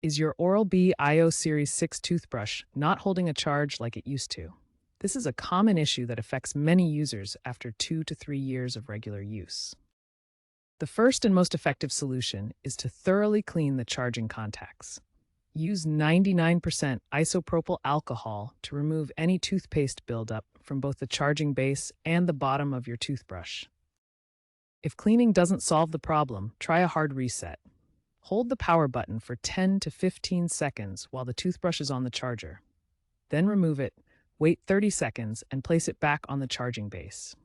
Is your Oral-B IO Series 6 toothbrush not holding a charge like it used to? This is a common issue that affects many users after 2 to 3 years of regular use. The first and most effective solution is to thoroughly clean the charging contacts. Use 99% isopropyl alcohol to remove any toothpaste buildup from both the charging base and the bottom of your toothbrush. If cleaning doesn't solve the problem, try a hard reset. Hold the power button for 10 to 15 seconds while the toothbrush is on the charger. Then remove it, wait 30 seconds, and place it back on the charging base.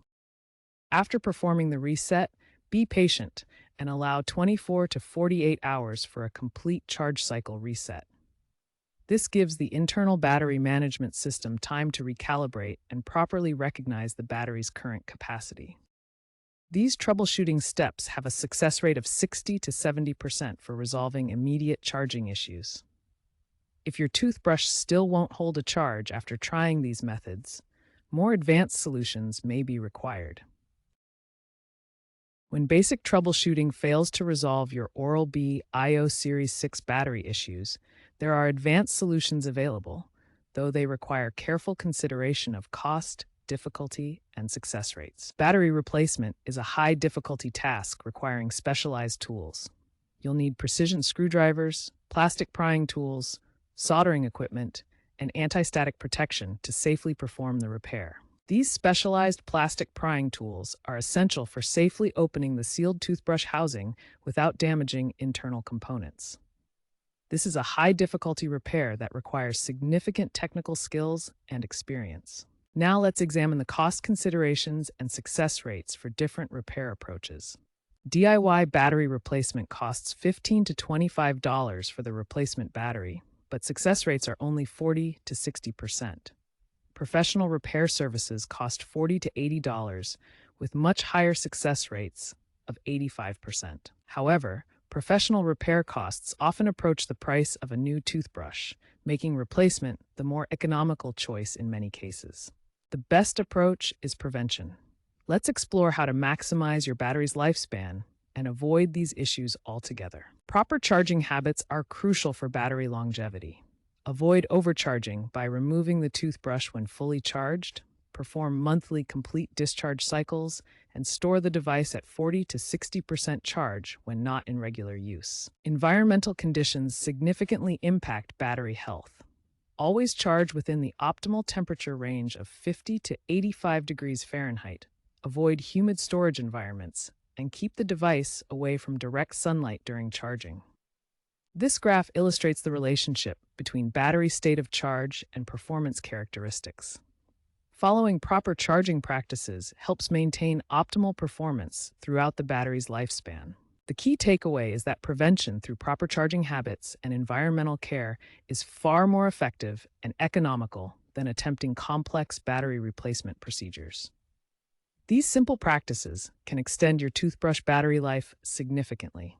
After performing the reset, be patient and allow 24 to 48 hours for a complete charge cycle reset. This gives the internal battery management system time to recalibrate and properly recognize the battery's current capacity. These troubleshooting steps have a success rate of 60 to 70% for resolving immediate charging issues. If your toothbrush still won't hold a charge after trying these methods, more advanced solutions may be required. When basic troubleshooting fails to resolve your Oral-B IO Series 6 battery issues, there are advanced solutions available, though they require careful consideration of cost, difficulty, and success rates. Battery replacement is a high-difficulty task requiring specialized tools. You'll need precision screwdrivers, plastic prying tools, soldering equipment, and anti-static protection to safely perform the repair. These specialized plastic prying tools are essential for safely opening the sealed toothbrush housing without damaging internal components. This is a high-difficulty repair that requires significant technical skills and experience. Now let's examine the cost considerations and success rates for different repair approaches. DIY battery replacement costs $15 to $25 for the replacement battery, but success rates are only 40 to 60%. Professional repair services cost $40 to $80, with much higher success rates of 85%. However, professional repair costs often approach the price of a new toothbrush, making replacement the more economical choice in many cases. The best approach is prevention. Let's explore how to maximize your battery's lifespan and avoid these issues altogether. Proper charging habits are crucial for battery longevity. Avoid overcharging by removing the toothbrush when fully charged, perform monthly complete discharge cycles, and store the device at 40 to 60% charge when not in regular use. Environmental conditions significantly impact battery health. Always charge within the optimal temperature range of 50 to 85 degrees Fahrenheit. Avoid humid storage environments, and keep the device away from direct sunlight during charging. This graph illustrates the relationship between battery state of charge and performance characteristics. Following proper charging practices helps maintain optimal performance throughout the battery's lifespan. The key takeaway is that prevention through proper charging habits and environmental care is far more effective and economical than attempting complex battery replacement procedures. These simple practices can extend your toothbrush battery life significantly.